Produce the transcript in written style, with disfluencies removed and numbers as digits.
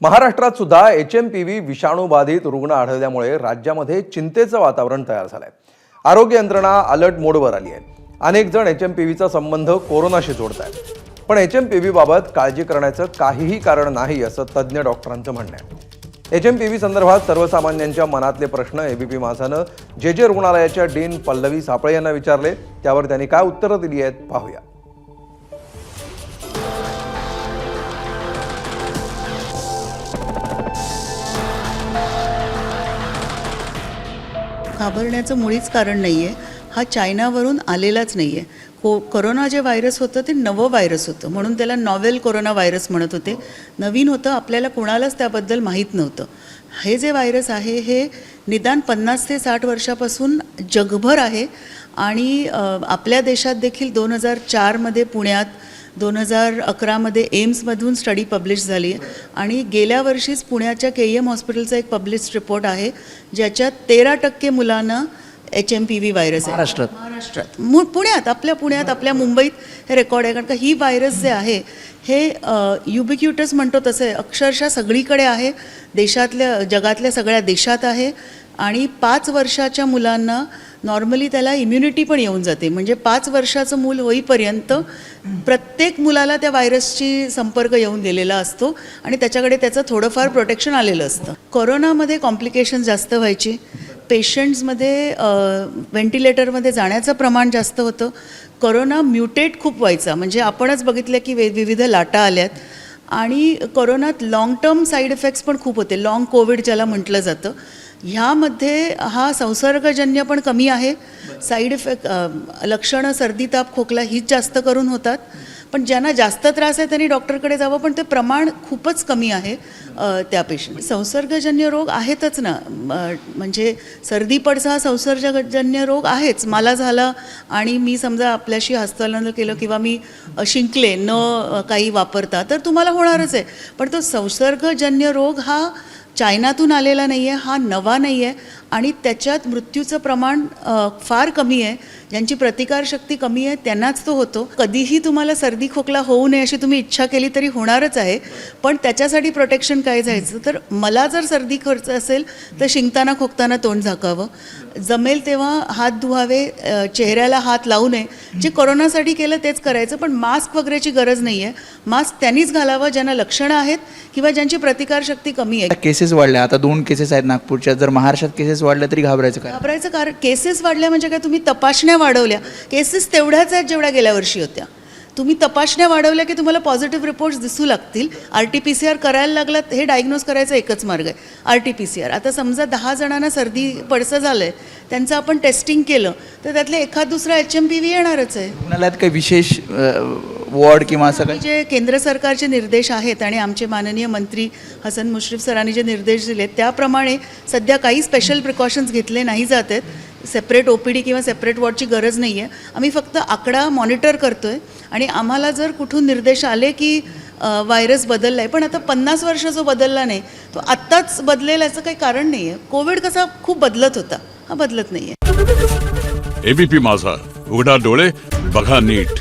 महाराष्ट्रात सुद्धा HMPV विषाणूबाधित रुग्ण आढळल्यामुळे राज्यामध्ये चिंतेचं वातावरण तयार झालंय। आरोग्य यंत्रणा अलर्ट मोडवर आली आहे। अनेक जण HMPVचा संबंध कोरोनाशी जोडतात। पण HMPV बाबत काळजी करण्याचं काहीही कारण नाही असं तज्ञ डॉक्टरांचं म्हणणं आहे। HMPV संदर्भात सर्वसामान्यांच्या मनातले प्रश्न ABP माझानं जे रुग्णालयाच्या डीन पल्लवी सापळे यांना विचारले, त्यावर त्यांनी काय उत्तरं दिली आहेत पाहूया। घाबरण्याचं मुळीच कारण नाही आहे। हा चायनावरून आलेलाच नाही आहे। कोरोना जे व्हायरस होतं ते नवं व्हायरस होतं, म्हणून त्याला नॉवेल कोरोना व्हायरस म्हणत होते। नवीन होतं, आपल्याला कोणालाच त्याबद्दल माहीत नव्हतं। हे जे व्हायरस आहे हे निदान 50 ते 60 वर्षापासून जगभर आहे आणि आपल्या देशात देखील 2004 मध्ये पुण्यात, 2011 मध्ये एम्समधून स्टडी पब्लिश झाली आहे आणि गेल्या वर्षीच पुण्याच्या KEM हॉस्पिटलचा एक पब्लिश रिपोर्ट आहे ज्याच्यात 13% मुलांना HMPV व्हायरस आहे महाराष्ट्रात। पुण्यात, आपल्या मुंबईत हे रेकॉर्ड आहे। कारण का ही व्हायरस जे आहे हे युबिक्युटस म्हणतो तसं अक्षरशः सगळीकडे आहे, देशातल्या जगातल्या सगळ्या देशात आहे आणि 5 वर्षाच्या मुलांना नॉर्मली त्याला इम्युनिटी पण येऊन जाते। म्हणजे 5 वर्षाचं मूल होईपर्यंत प्रत्येक मुलाला त्या व्हायरसची संपर्क येऊन गेलेला असतो आणि त्याच्याकडे त्याचं थोडंफार प्रोटेक्शन आलेलं असतं। कोरोनामध्ये कॉम्प्लिकेशन जास्त व्हायची, पेशंट्समध्ये व्हेंटिलेटरमध्ये जाण्याचं प्रमाण जास्त होतं। कोरोना म्युटेट खूप व्हायचा, म्हणजे आपणच बघितलं की विविध लाटा आल्यात आणि कोरोनात लाँग टर्म साईड इफेक्ट्स पण खूप होते, लाँग कोविड ज्याला म्हटलं जातं। ह्यामध्ये हा संसर्गजन्य पण कमी आहे, साईड इफेक्ट लक्षणं सर्दी ताप खोकला हीच जास्त करून होतात। पण ज्यांना जास्त त्रास आहे त्यांनी डॉक्टरकडे जावं, पण ते प्रमाण खूपच कमी आहे त्या पेशंट। संसर्गजन्य रोग आहेतच ना, म्हणजे सर्दी पडसा हा संसर्गजन्य रोग आहेच। मला झाला आणि मी समजा आपल्याशी हस्तलांतर केलं किंवा मी शिंकले न काही वापरता तर तुम्हाला होणारच आहे। पण तो संसर्गजन्य रोग हा चायनातून आलेला नाही आहे, हा नवा नाही आहे आणि त्याच्यात मृत्यूचं प्रमाण फार कमी आहे। ज्यांची प्रतिकारशक्ती कमी आहे त्यांनाच तो होतो। कधीही तुम्हाला सर्दी खोकला होऊ नये अशी तुम्ही इच्छा केली तरी होणारच आहे, पण त्याच्यासाठी प्रोटेक्शन काय जायचं तर मला जर सर्दी खर्च असेल तर शिंकताना खोकताना तोंड झाकावं, जमेल तेव्हा हात धुवावे, चेहऱ्याला हात लावू नये। जे कोरोनासाठी केलं तेच करायचं, पण मास्क वगैरेची गरज नाही आहे। मास्क त्यांनीच घालावं ज्यांना लक्षणं आहेत किंवा ज्यांची प्रतिकारशक्ती कमी आहे। केसेस वाढल्या, आता 2 केसेस आहेत नागपूरच्या, जर महाराष्ट्रात केसेस वाढल्या तरी घाबरायचं कारण केसेस वाढल्या म्हणजे काय, तुम्ही तपासण्या वाढवल्या, केसेस तेवढ्याच आहेत जेवढ्या गेल्या वर्षी होत्या। तुम्ही तपासण्या वाढवल्या की तुम्हाला पॉझिटिव्ह रिपोर्ट्स दिसू लागतील। RT-PCR करायला लागलात, हे डायग्नोज करायचा एकच मार्ग आहे RT-PCR। आता समजा 10 जणांना सर्दी पडसं झालं आहे, त्यांचं आपण टेस्टिंग केलं तर त्यातले एखाद दुसरा HMPV येणारच आहे। रुग्णालयात काही विशेष वॉर्ड किंवा असं काही जे केंद्र सरकारचे निर्देश आहेत आणि आमचे माननीय मंत्री हसन मुश्रीफ सरांनी जे निर्देश दिले त्याप्रमाणे सध्या काही स्पेशल प्रिकॉशन्स घेतले नाही जात आहेत। सेपरेट OPD किंवा सेपरेट वॉर्डची गरज नाही आहे। आम्ही फक्त आकडा मॉनिटर करतो आहे आणि आम्हाला जर कुठून निर्देश आले की व्हायरस बदलला आहे, पण आता 50 वर्ष जो बदलला नाही तो आत्ताच बदलेला याचं काही कारण नाही आहे। कोविड कसा खूप बदलत होता, हा बदलत नाही आहे। ABP माझा, उघडा डोळे बघा नीट।